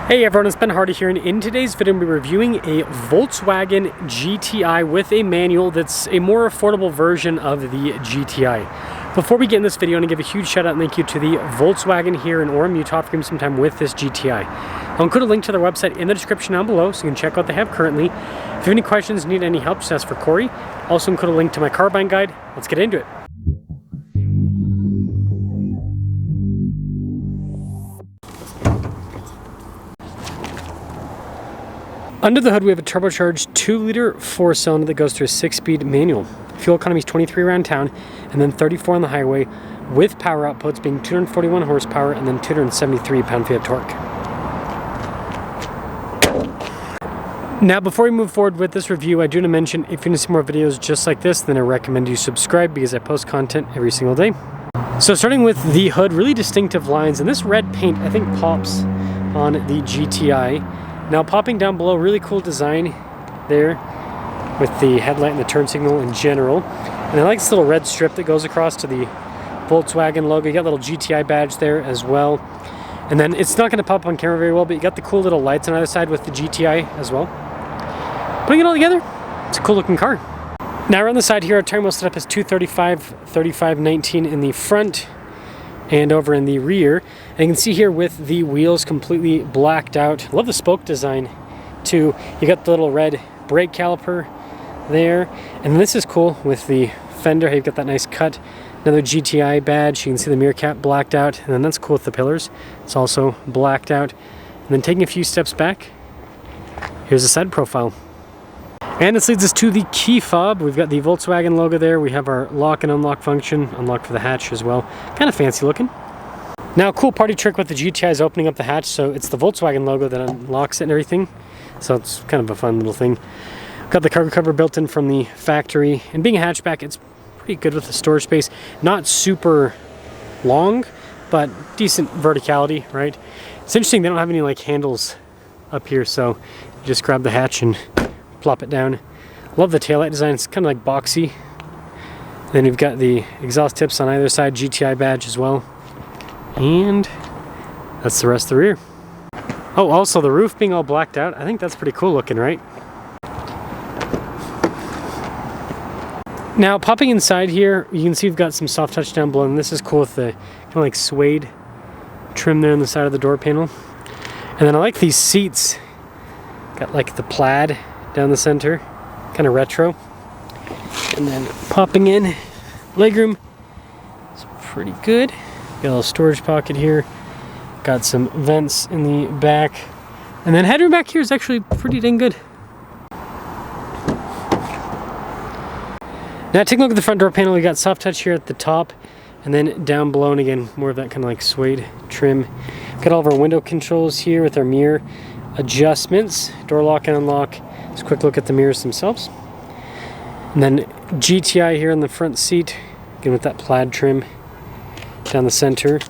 Hey everyone, it's Ben Hardy here, and in today's video we're reviewing a Volkswagen GTI with a manual that's a more affordable version of the GTI. Before we get in this video, I want to give a huge shout out and thank you to the Volkswagen here in Orem, Utah for giving me some time with this GTI. I'll include a link to their website in the description down below so you can check out what they have currently. If you have any questions, need any help, just ask for Corey. Also include a link to my car buying guide. Let's get into it. Under the hood, we have a turbocharged 2-liter 4-cylinder that goes through a 6-speed manual. Fuel economy is 23 around town and then 34 on the highway, with power outputs being 241 horsepower and then 273 pound-feet of torque. Now, before we move forward with this review, I do want to mention if you want to see more videos just like this, then I recommend you subscribe because I post content every single day. So starting with the hood, really distinctive lines, and this red paint I think pops on the GTI. Now popping down below, really cool design there with the headlight and the turn signal in general. And I like this little red strip that goes across to the Volkswagen logo. You got a little GTI badge there as well. And then it's not going to pop on camera very well, but you got the cool little lights on either side with the GTI as well. Putting it all together, it's a cool looking car. Now around the side here, our tire wheel setup is 235/35/19 in the front and over in the rear. And you can see here with the wheels completely blacked out. I love the spoke design too. You got the little red brake caliper there. And this is cool with the fender. You've got that nice cut. Another GTI badge. You can see the mirror cap blacked out. And then that's cool with the pillars. It's also blacked out. And then taking a few steps back, here's the side profile. And this leads us to the key fob. We've got the Volkswagen logo there. We have our lock and unlock function, unlock for the hatch as well. Kind of fancy looking. Now, a cool party trick with the GTI is opening up the hatch, so it's the Volkswagen logo that unlocks it and everything. So it's kind of a fun little thing. Got the cargo cover built in from the factory, and being a hatchback, it's pretty good with the storage space. Not super long, but decent verticality, right? It's interesting, they don't have any like handles up here, so you just grab the hatch and plop it down. Love the taillight design. It's kind of like boxy. Then you've got the exhaust tips on either side, GTI badge as well. And that's the rest of the rear. Oh, also the roof being all blacked out. I think that's pretty cool looking, right? Now, popping inside here, you can see we've got some soft touch down below, and this is cool with the kind of like suede trim there on the side of the door panel. And then I like these seats. Got like the plaid down the center, kind of retro. And then popping in, legroom is pretty good. Got a little storage pocket here. Got some vents in the back. And then headroom back here is actually pretty dang good. Now taking a look at the front door panel, we got soft touch here at the top and then down below, and again, more of that kind of like suede trim. Got all of our window controls here with our mirror adjustments, door lock and unlock. Just a quick look at the mirrors themselves. And then GTI here on the front seat, again with that plaid trim down the center.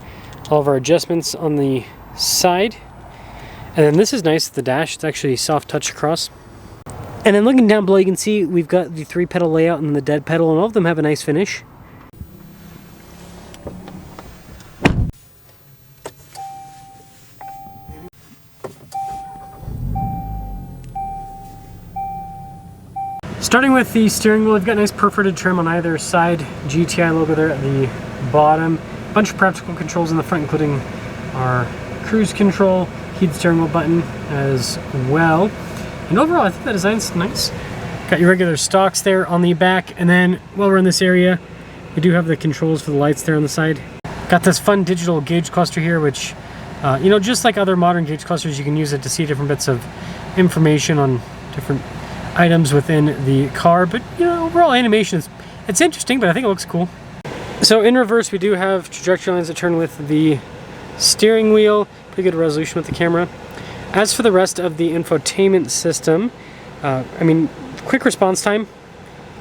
All of our adjustments on the side. And then this is nice, the dash, it's actually soft touch across. And then looking down below, you can see we've got the 3-pedal layout and the dead pedal, and all of them have a nice finish. Starting with the steering wheel, we've got nice perforated trim on either side. GTI logo there at the bottom. Bunch of practical controls in the front, including our cruise control, heated steering wheel button as well. And overall, I think the design's nice. Got your regular stocks there on the back, and then while we're in this area, we do have the controls for the lights there on the side. Got this fun digital gauge cluster here, which, you know, just like other modern gauge clusters, you can use it to see different bits of information on different items within the car. But you know, overall animation it's interesting, but I think it looks cool. So in reverse, we do have trajectory lines that turn with the steering wheel. Pretty good resolution with the camera. As for the rest of the infotainment system, I mean, quick response time,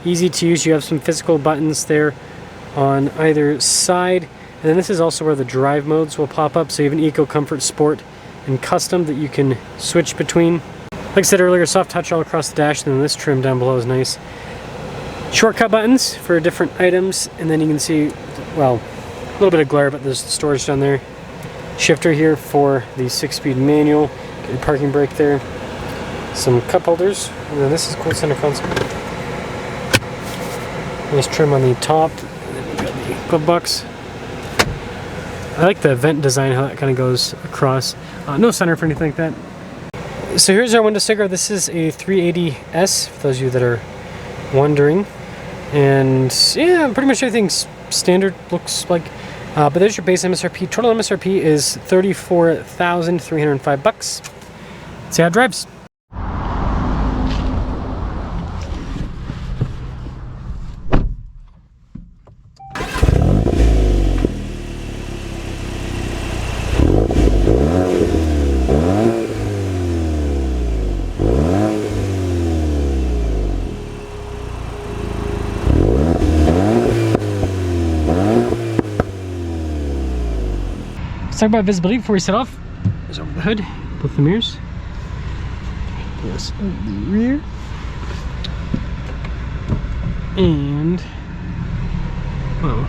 easy to use. You have some physical buttons there on either side, and then this is also where the drive modes will pop up. So you have an Eco, Comfort, Sport, and Custom that you can switch between. Like I said earlier, soft touch all across the dash, and then this trim down below is nice. Shortcut buttons for different items, and then you can see, well, a little bit of glare, but there's storage down there. Shifter here for the 6-speed manual. Good parking brake there. Some cup holders, and then this is cool center console. Nice trim on the top, and then we got the glove box. I like the vent design, how that kind of goes across. No center for anything like that. So here's our window sticker. This is a 380S, for those of you that are wondering. And yeah, pretty much everything's standard, looks like. But there's your base MSRP. Total MSRP is $34,305. Let's see how it drives. Let's talk about visibility before we set off. There's over the hood, both the mirrors. Yes, the rear. And, well,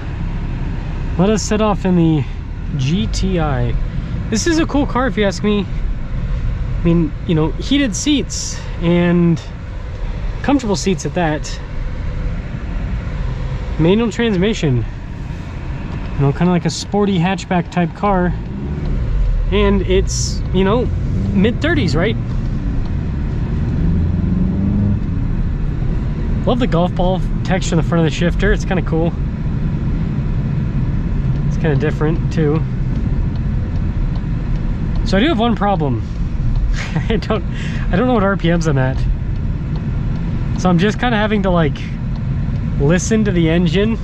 let us set off in the GTI. This is a cool car if you ask me. I mean, you know, heated seats and comfortable seats at that. Manual transmission. You know, kind of like a sporty hatchback type car. And it's, you know, mid-30s, right? Love the golf ball texture in the front of the shifter. It's kind of cool. It's kind of different too. So I do have one problem. I don't know what RPMs I'm at. So I'm just kind of having to like listen to the engine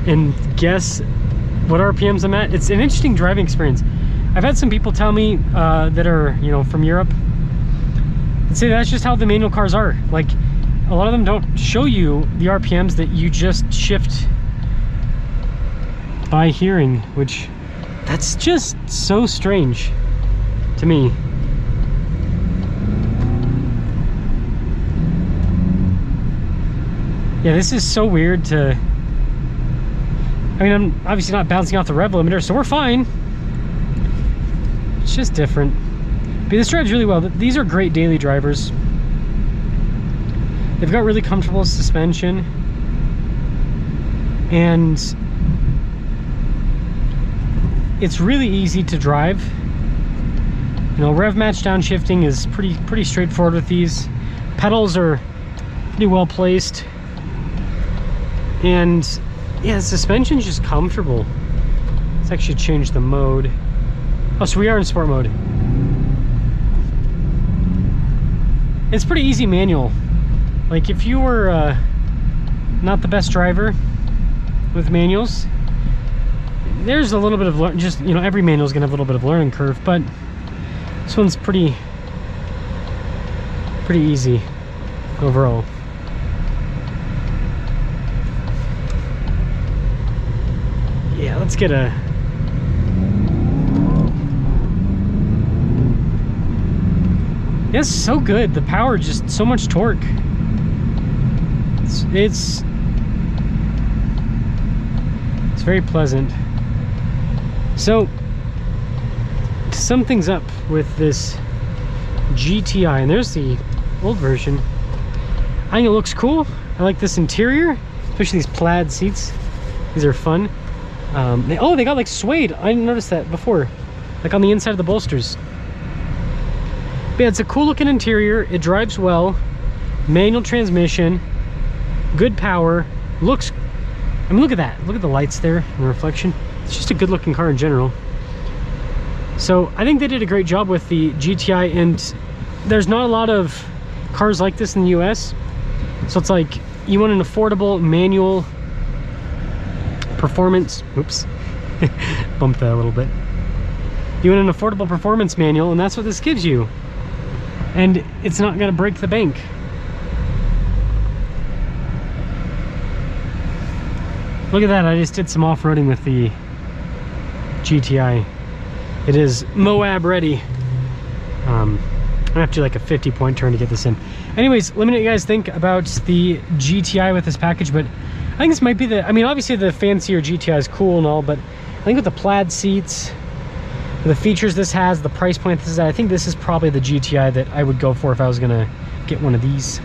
and guess what RPMs I'm at. It's an interesting driving experience. I've had some people tell me that are, you know, from Europe, and say that's just how the manual cars are. Like, a lot of them don't show you the RPMs, that you just shift by hearing, which that's just so strange to me. Yeah, this is so weird to, I mean, I'm obviously not bouncing off the rev limiter, so we're fine. It's just different. But this drives really well. These are great daily drivers. They've got really comfortable suspension. And it's really easy to drive. You know, rev match downshifting is pretty straightforward with these. Pedals are pretty well placed. And yeah, the suspension's just comfortable. Let's actually change the mode. Oh, so we are in sport mode. It's pretty easy manual. Like, if you were not the best driver with manuals, there's a little bit of just, you know, every manual is gonna have a little bit of learning curve, but this one's pretty easy overall. Yeah, let's get a yeah, it's so good. The power, just so much torque. It's very pleasant. So, to sum things up with this GTI, and there's the old version, I think it looks cool. I like this interior, especially these plaid seats. These are fun. They got like suede. I didn't notice that before, like on the inside of the bolsters. But yeah, it's a cool looking interior. It drives well. Manual transmission. Good power. Looks, I mean, look at that. Look at the lights there and the reflection. It's just a good looking car in general. So I think they did a great job with the GTI, and there's not a lot of cars like this in the US. So it's like, you want an affordable manual performance, oops, bumped that a little bit. You want an affordable performance manual, and that's what this gives you. And it's not gonna break the bank. Look at that, I just did some off-roading with the GTI. It is Moab ready. I'm gonna have to do like a 50-point turn to get this in. Anyways, let me know what you guys think about the GTI with this package, but I think this might be the, I mean, obviously the fancier GTI is cool and all, but I think with the plaid seats, the features this has, the price point this is at, I think this is probably the GTI that I would go for if I was gonna get one of these.